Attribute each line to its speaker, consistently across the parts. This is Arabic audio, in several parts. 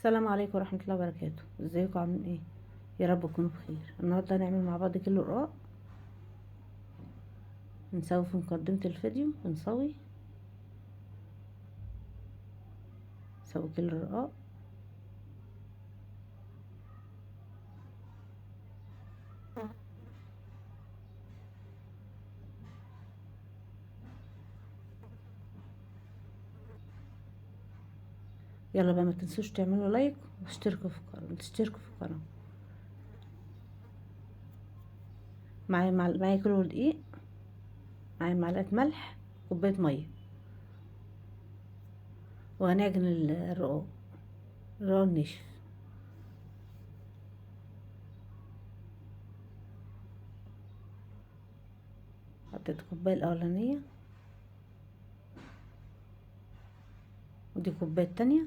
Speaker 1: السلام عليكم ورحمة الله وبركاته. ازيكم عاملين ايه؟ يا رب تكونوا بخير. النهارده هنعمل مع بعض كيلو رقاق. نسوي في مقدمة الفيديو نسوي كيلو رقاق. يلا بقى، ما تنسوش تعملوا لايك وتشتركوا في القناة. معايا كيلو دقيق، معايا معلقة ملح، كوباية مية، وهنعجن الرقاق الناشف. حطيت الكوباية الأولانية، ودي الكوباية التانية،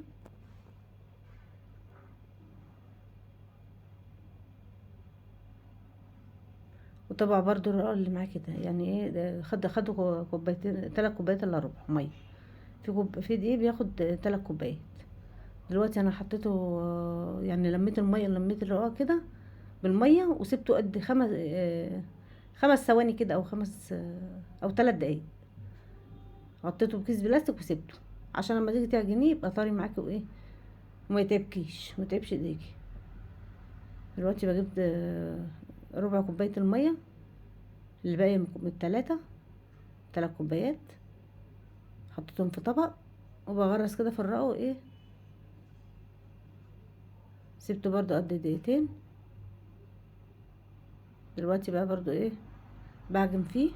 Speaker 1: وطبعا برضو الرقاق اللي معاه كده يعني ايه ده، خدوا كوبايتين 3 كوبايات الا ربع مية. في دقيق بياخد 3 كوبايات. دلوقتي انا حطيته، يعني لميت الرقاق كده بالميه وسبته قد 5 ثواني كده، او 3 دقايق. غطيته بكيس بلاستيك وسبته عشان لما تيجي تعجنيه يبقى طري معاكي وايه، وما يتعبكيش، ما يتعبش ايديكي. دلوقتي بجيب ربع كوبايه الميه اللي باقيه من التلاتة، 3 كوبايات، حطيتهم في طبق وبغرس كده في الرقاق وايه. سبته برضو قد دقيقتين. دلوقتي بقى برضو ايه، بعجن فيه،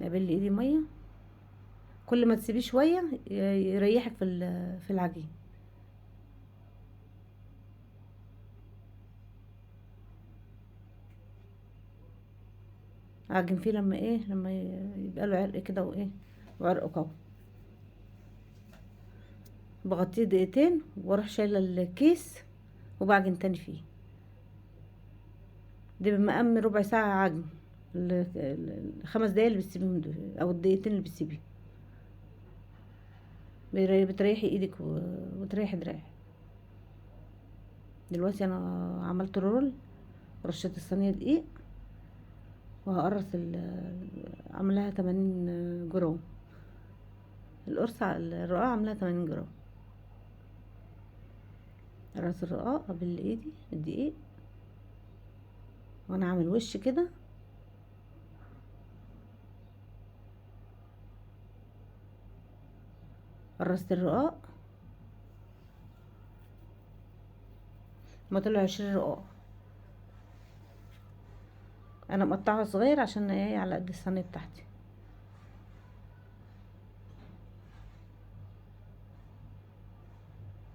Speaker 1: نقبل لي ايدي ميه. كل ما تسيبيه شويه يريحك في العجين. اعجن فيه لما ايه، لما يبقى له عرق كده وايه، وعرق قوي. بغطيه دقيقتين واروح شايله الكيس وبعجن تاني فيه. دي بمقام ربع ساعه عجن، 5 دقايق اللي بتسيبيهم دول او الدقيقتين اللي بتسيبيهم، بتريحي ايدك وتريحي دراعك. دلوقتي انا عملت رول، رشيت الصينيه دقيق، وهقرص عاملاها 80 جرام. الرقاق عاملاها 80 جرام. راس الرقاق قبل ايدي الدقيق، وانا عامل وش كده. قرصت الرقاق، ما طلع 20 رقاق. انا مقطعها صغير عشان ايه، على قد الصينيه بتاعتي.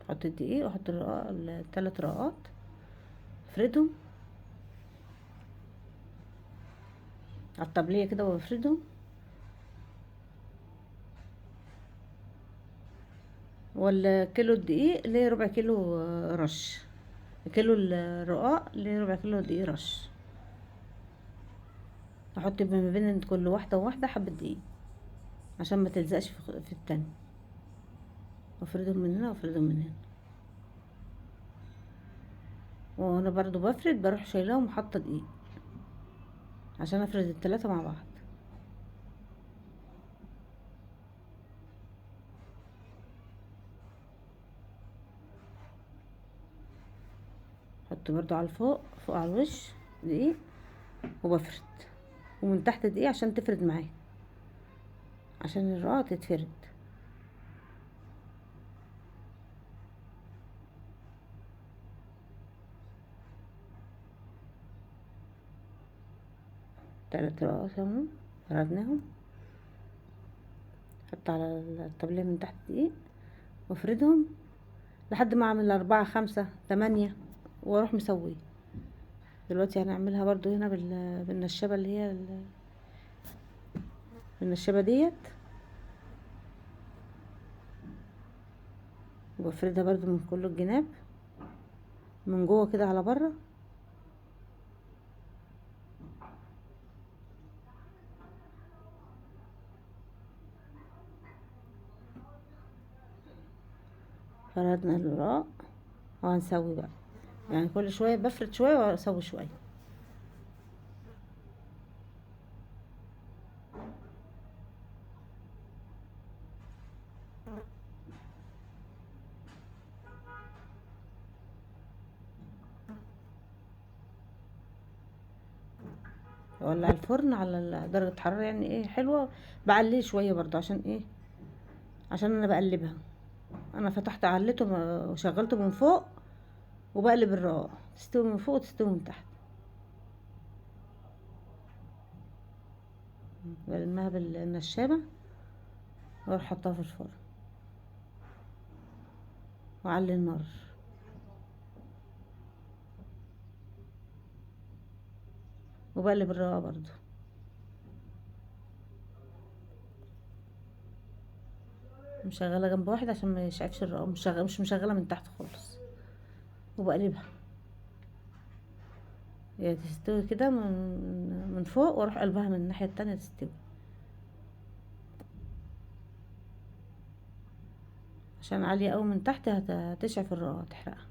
Speaker 1: احط الدقيق واحط الرقاق، ال3 رقاقات، افردهم على الطبليه كده وافردهم. ولا كيلو الدقيق ليه ربع كيلو رش، كيلو الرقاق ليه ربع كيلو دقيق رش. احط ما بين كل واحده وواحده حبه دقيق عشان ما تلزقش في التاني. وافردهم من هنا وافردهم من هنا. وانا برضو بفرد بروح شايلاهم وحاطه دقيق عشان افرد التلاتة مع بعض. احط برضو على فوق على الوش دقيق وبفرد، ومن تحت دقيق عشان تفرد معايا، عشان الرقاق تتفرد. تلات رقاق اهو، فردناهم. احط على الطبلية من تحت دقيق وافردهم لحد ما اعمل 4 5 8، واروح مسويه. دلوقتي هنعملها برضو هنا بالنشابة اللي هي النشابة ديت، وبفردها برضو من كل الجناب، من جوه كده على بره. فردنا الوراق وهنسوي بقى، يعني كل شوية بفرد شوية واسوي شوية. اولع الفرن على درجة حرارة يعني ايه حلوة، بعليه شوية برضو عشان ايه، عشان انا بقلبها. انا فتحت علته وشغلته من فوق وبقلب الرقاق، تستوي من فوق وتستوي من تحت. بلمها بالنشابة واروح حطها في الفرن وأعلي النار. وبقلب الرقاق برضو، مشغلة جنب واحد عشان ما يشعفش الرقاق، مش مشغلة من تحت خالص. وبقلبها هي تستوي كده من فوق، واروح قلبها من الناحية التانية تستوي، عشان عالية اوي من تحت هتشعف الرقاق، تحرقها.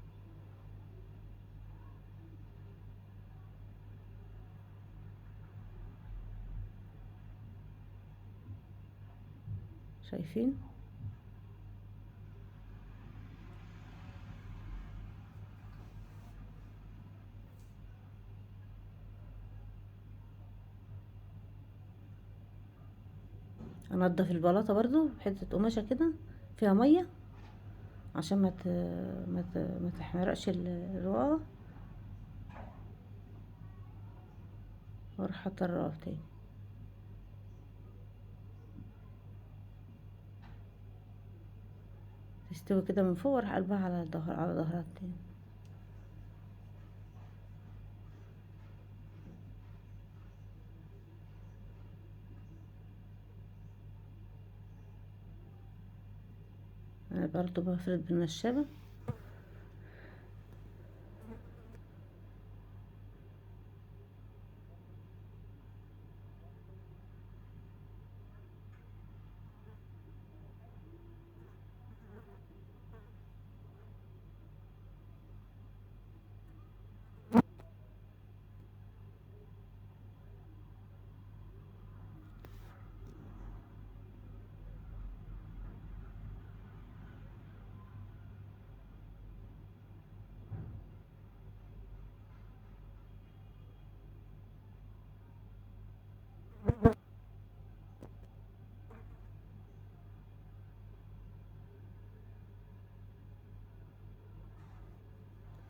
Speaker 1: شايفين؟ انضف البلاطة برضو بحتة قماشة كده فيها مية، عشان ما تحمرقش الرقاق، واروح حاطة الرقاق تاني. تستوي كده من فوق، واروح قلبها على ظهرها تاني. انا برضو بفرد بالنشابة.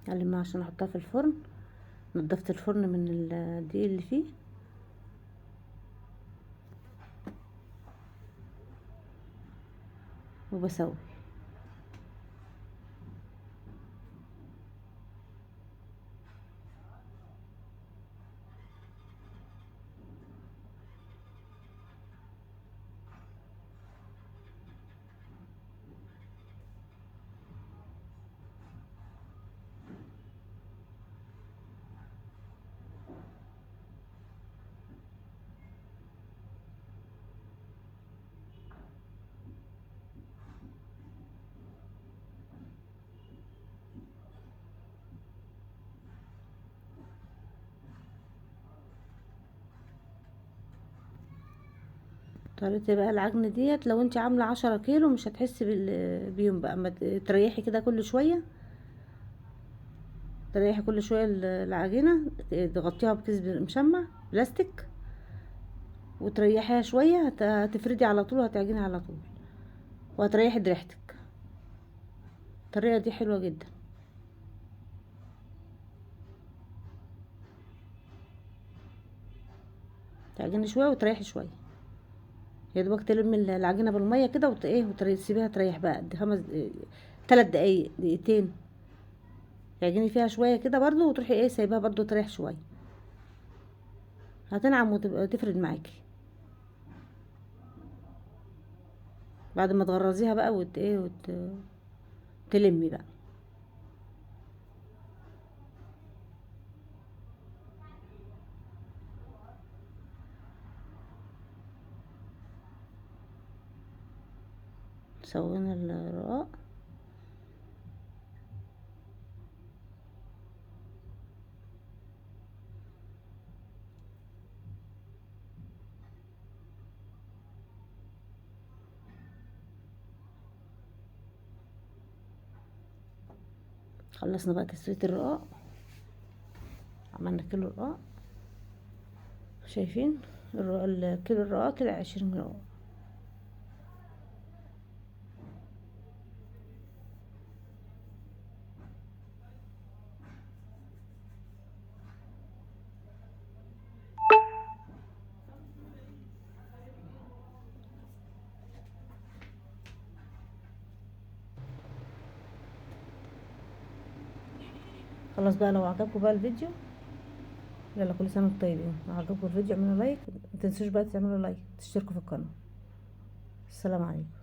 Speaker 1: ألمها عشان احطها في الفرن. نضفت الفرن من الدقيق اللي فيه، وبسوي. طريقة بقى العجن ديت، لو انت عاملة 10 كيلو مش هتحسي بيهم بقى، ما تريحي كده كل شوية، تريحي كل شوية العجينة، تغطيها بكيس مشمع بلاستيك، وتريحيها شوية، هتفردي على طول وهتعجني على طول، وهتريحي ريحتك. الطريقة دي حلوة جدا. تعجني شوية وتريحي شوية، يا دوبك تلمي العجينة بالمية كده وتسيبيها تريح بقى قد 3 دقايق، دقيقتين، تعجني فيها شوية كده برضو، وتروحي سايباها برضو تريح شوية، هتنعم وتبقى تفرد معاكي بعد ما تغرزيها بقى تلمي بقى. سوينا الرقاق، خلصنا بقى تسوية الرقاق. عملنا كيلو رقاق، شايفين الرقاق، كيلو الرقاق طلع 20 رقاق. خلاص بقى، لو عجبكم بقى الفيديو، يلا كل سنه وانتم طيبين. لو عجبكم الفيديو اعملوا لايك، متنسوش بقى تعملوا لايك، تشتركوا في القناه. السلام عليكم.